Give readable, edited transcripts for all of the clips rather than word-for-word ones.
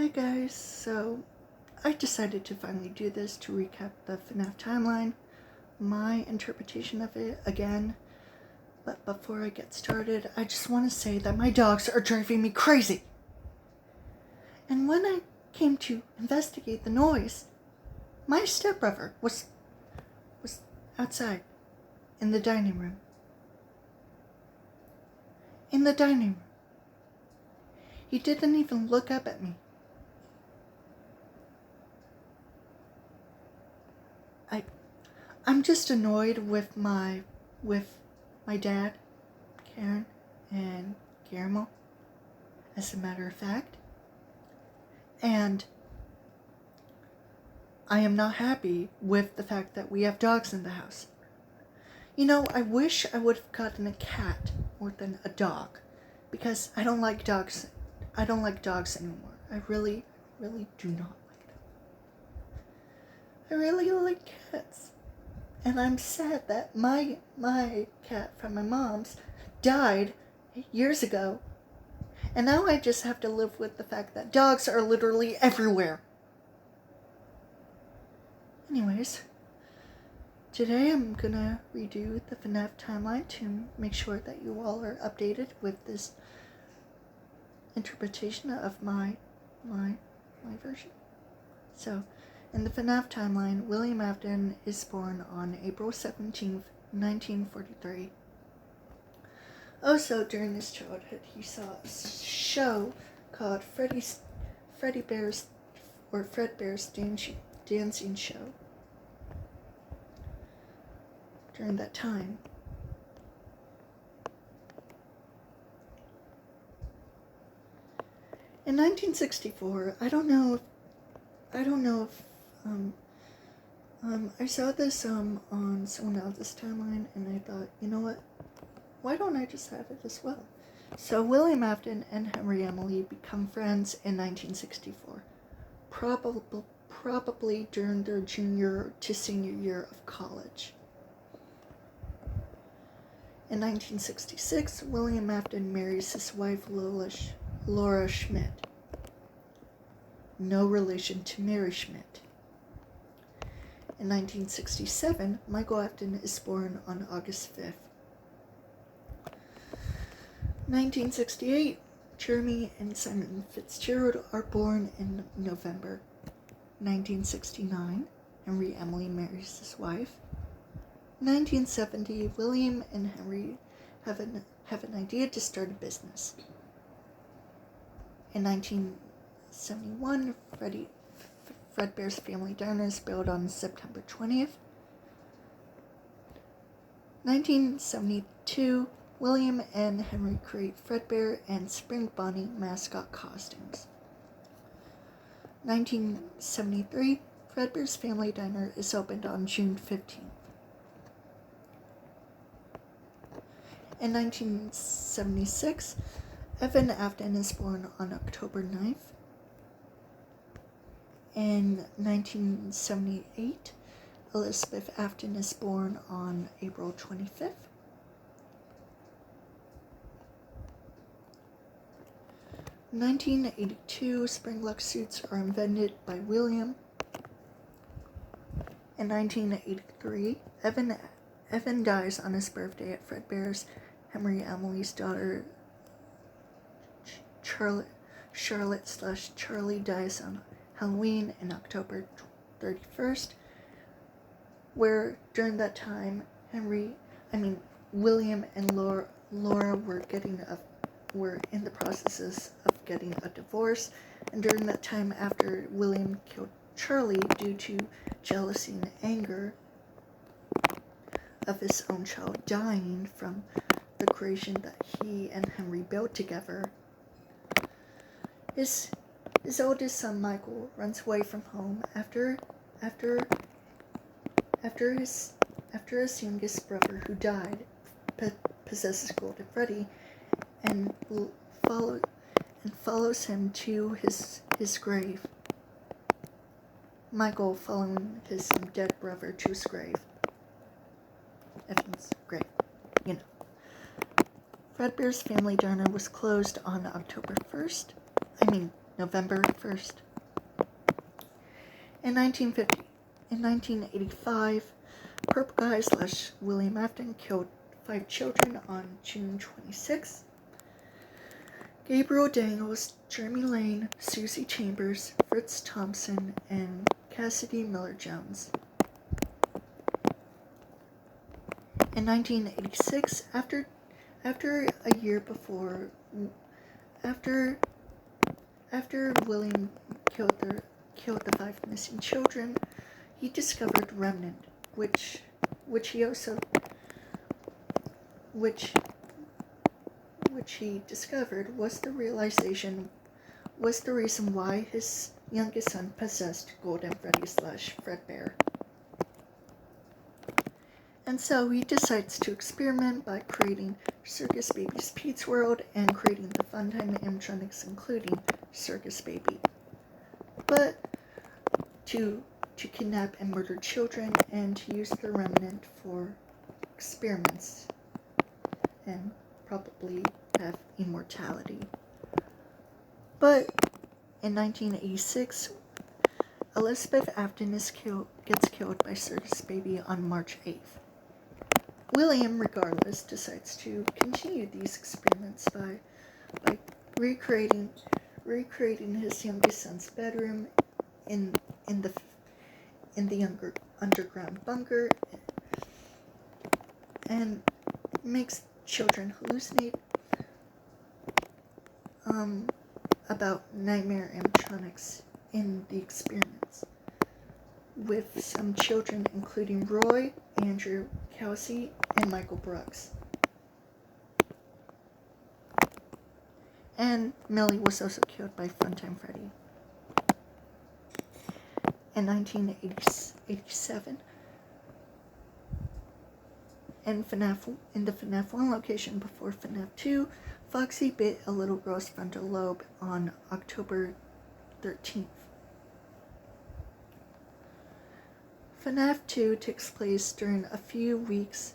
Hi guys, so I decided to finally do this to recap the Fnaf Timeline, my interpretation of it again. But before I get started, I just want to say that my dogs are driving me crazy. And when I came to investigate the noise, my stepbrother was outside in the dining room. In the dining room. He didn't even look up at me. I'm just annoyed with my dad, Karen, and Guillermo, as a matter of fact. And I am not happy with the fact that we have dogs in the house. You know, I wish I would have gotten a cat more than a dog, because I don't like dogs. I don't like dogs anymore. I really do not like them. I really like cats. And I'm sad that my cat from my mom's died years ago. And now I just have to live with the fact that dogs are literally everywhere. Anyways, today I'm gonna redo the Fnaf timeline to make sure that you all are updated with this interpretation of my version. So, in the Fnaf timeline, William Afton is born on April 17th, 1943. Also, during his childhood, he saw a show called Fred Bear's Dancing Show. During that time, in 1964, I don't know if I saw this on someone else's timeline, and I thought, you know what? Why don't I just have it as well? So William Afton and Henry Emily become friends in 1964, probably during their junior to senior year of college. In 1966, William Afton marries his wife Laura Schmidt. No relation to Mary Schmidt. In 1967, Michael Afton is born on August 5th. 1968, Jeremy and Simon Fitzgerald are born in November. 1969, Henry Emily marries his wife. 1970, William and Henry have an idea to start a business. In 1971, Fredbear's Family Diner is built on September 20th. 1972, William and Henry create Fredbear and Spring Bonnie mascot costumes. 1973, Fredbear's Family Diner is opened on June 15th. In 1976, Evan Afton is born on October 9th. In 1978, Elizabeth Afton is born on April 25th. 1982, Springlock suits are invented by William. In 1983, Evan dies on his birthday at Fredbear's. Henry Emily's daughter Charlotte/Charlie dies on Halloween in October 31st, where during that time William and Laura were in the processes of getting a divorce, and during that time after William killed Charlie due to jealousy and anger of his own child dying from the creation that he and Henry built together, his oldest son Michael runs away from home after his youngest brother, who died, possesses Golden Freddy, and follows him to his grave. Michael following his dead brother to his grave. Evan's grave, you know. Fredbear's Family Diner was closed on October 1st. November 1st. In 1950, in 1985, Purple Guy / William Afton killed 5 children on June 26th. Gabriel Daniels, Jeremy Lane, Susie Chambers, Fritz Thompson, and Cassidy Miller-Jones. In 1986, after a year before, after William killed the 5 missing children, he discovered the remnant, which he discovered was the reason why his youngest son possessed Golden Freddy / Fredbear. And so he decides to experiment by creating Circus Baby's Pete's World and creating the Funtime animatronics, including Circus Baby. But to kidnap and murder children and to use the remnant for experiments and probably have immortality. But in 1986, Elizabeth Afton gets killed by Circus Baby on March 8th. William, regardless, decides to continue these experiments by recreating his youngest son's bedroom in the underground bunker, and makes children hallucinate about nightmare animatronics in the experiments, with some children including Roy, Andrew, Kelsey, and Michael Brooks. And Millie was also killed by Funtime Freddy. In 1987, in the Fnaf 1 location before Fnaf 2, Foxy bit a little girl's frontal lobe on October 13th. Fnaf 2 takes place during a few weeks,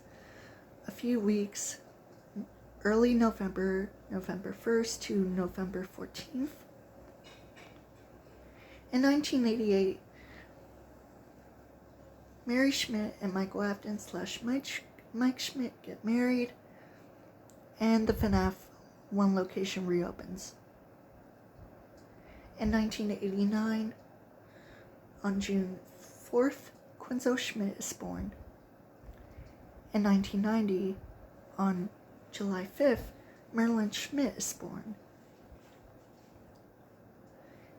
early November 1st to November 14th. In 1988, Mary Schmidt and Michael Afton / Mike Schmidt get married, and the Fnaf 1 location reopens. In 1989, on June 4th, Quinzel Schmidt is born. In 1990, on July 5th, Marilyn Schmidt is born.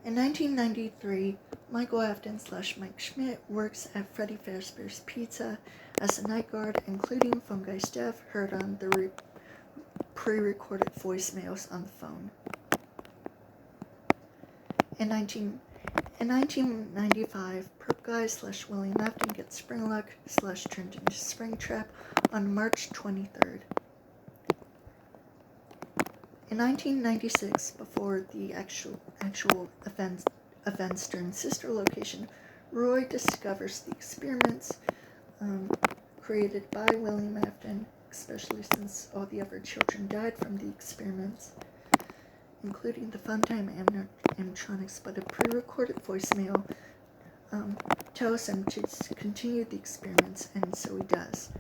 In 1993, Michael Afton / Mike Schmidt works at Freddy Fazbear's Pizza as a night guard, including phone guy Steph heard on the pre-recorded voicemails on the phone. In 1995, Perp Guy / William Afton gets Springlock / turned into Springtrap on March 23rd. In 1996, before the actual events during Sister Location, Roy discovers the experiments created by William Afton, especially since all the other children died from the experiments, including the Funtime animatronics, but a pre-recorded voicemail tells him to continue the experiments, and so he does.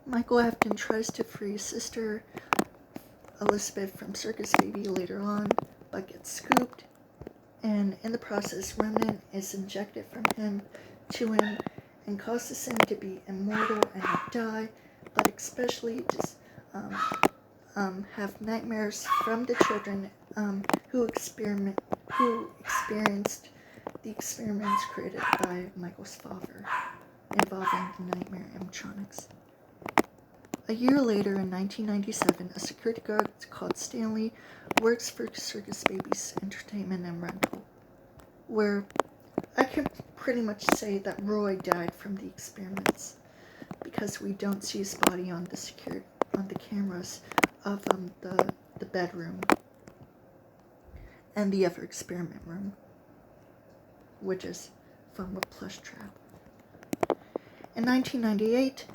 Michael Afton tries to free Sister Elizabeth from Circus Baby later on, but gets scooped, and in the process, remnant is injected from him to him and causes him to be immortal and not die, but especially just have nightmares from the children who experienced the experiments created by Michael's father involving the nightmare animatronics. A year later, in 1997, a security guard called Stanley works for Circus Baby's Entertainment and Rental, where I can pretty much say that Roy died from the experiments, because we don't see his body on the cameras of the bedroom and the other experiment room, which is fun with Plush Trap. In 1998,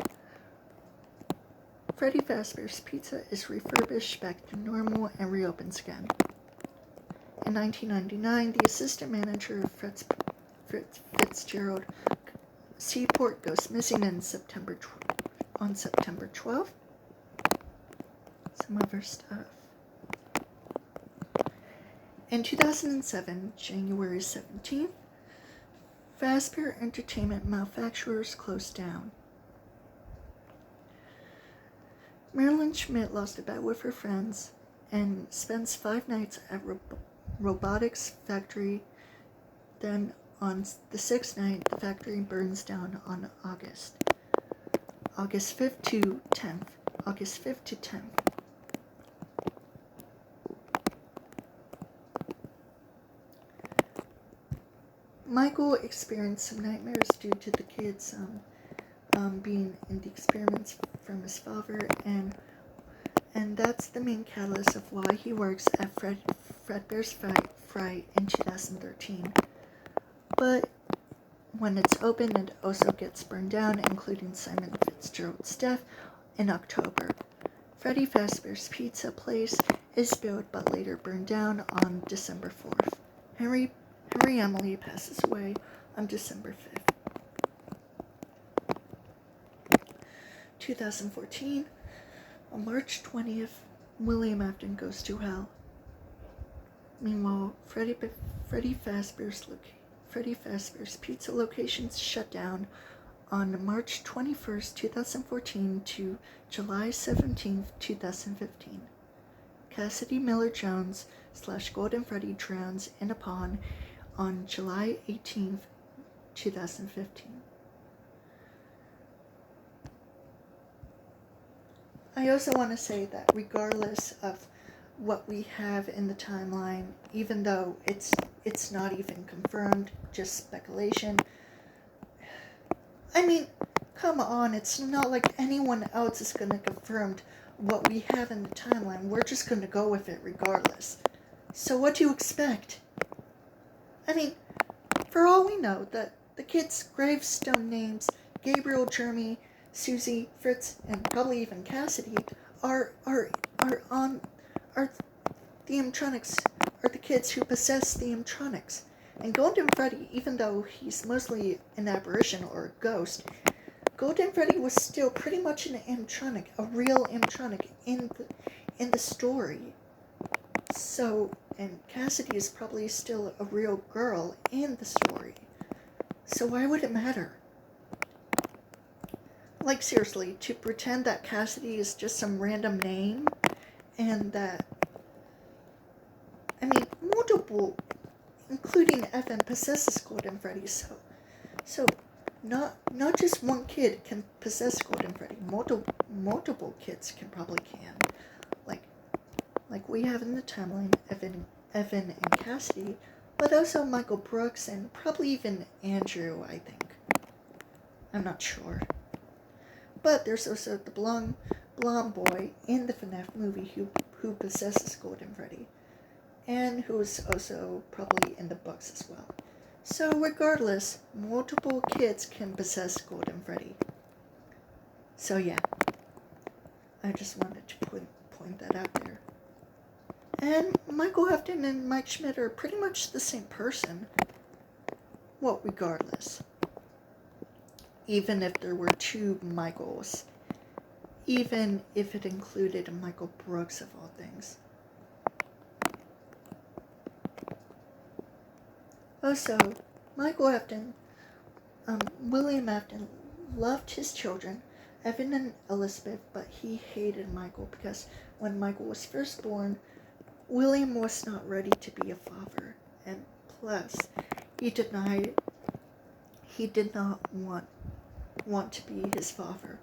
Freddy Fazbear's Pizza is refurbished back to normal and reopens again. in 1999, the assistant manager of Fritz Fitzgerald Seaport goes missing on September 12th. Some other stuff. In 2007, January 17th, Fazbear Entertainment manufacturers closed down. Marilyn Schmidt lost a bet with her friends and spends 5 nights at robotics factory. Then on the 6th night, the factory burns down on August 5th to 10th. August 5th to 10th. Michael experienced some nightmares due to the kids being in the experiments from his father, and that's the main catalyst of why he works at Fredbear's Fright in 2013. But when it's open, it also gets burned down, including Simon Fitzgerald's death in October. Freddy Fazbear's Pizza place is built but later burned down on December 4th. Henry Emily passes away on December 5th. 2014, on March 20th, William Afton goes to hell. Meanwhile, Freddy Fazbear's Pizza locations shut down on March 21st, 2014 to July 17th, 2015. Cassidy Miller-Jones / Golden Freddy drowns in a pond on July 18th, 2015. I also want to say that regardless of what we have in the timeline, even though it's not even confirmed, just speculation, I mean, come on, it's not like anyone else is going to confirm what we have in the timeline. We're just going to go with it regardless. So what do you expect? I mean, for all we know, that the kids' gravestone names, Gabriel, Jeremy, Susie, Fritz, and probably even Cassidy, are the animatronics, are the kids who possess the animatronics. And Golden Freddy, even though he's mostly an apparition or a ghost, Golden Freddy was still pretty much an animatronic, a real animatronic in the story. So, and Cassidy is probably still a real girl in the story. So why would it matter? Like, seriously, to pretend that Cassidy is just some random name, and that, I mean, multiple, including Evan, possesses Golden Freddy, so not just one kid can possess Golden Freddy. Multiple kids probably can. Like we have in the timeline, Evan and Cassidy, but also Michael Brooks and probably even Andrew, I think. I'm not sure. But there's also the blonde boy in the FNAF movie who possesses Golden Freddy, and who is also probably in the books as well. So regardless, multiple kids can possess Golden Freddy. So yeah, I just wanted to point that out there. And Michael Afton and Mike Schmidt are pretty much the same person. Well, regardless. Even if there were 2 Michaels. Even if it included Michael Brooks of all things. Also, Michael Afton, William Afton loved his children, Evan and Elizabeth, but he hated Michael because when Michael was first born, William was not ready to be a father, and plus, he did not want to be his father.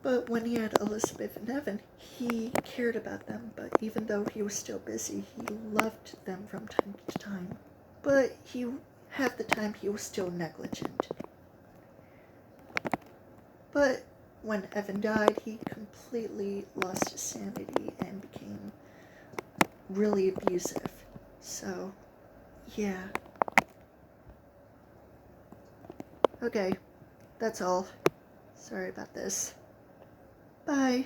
But when he had Elizabeth and Evan, he cared about them, but even though he was still busy, he loved them from time to time. But half the time he was still negligent. But when Evan died, he completely lost his sanity and became really abusive. So, yeah. Okay, that's all. Sorry about this. Bye.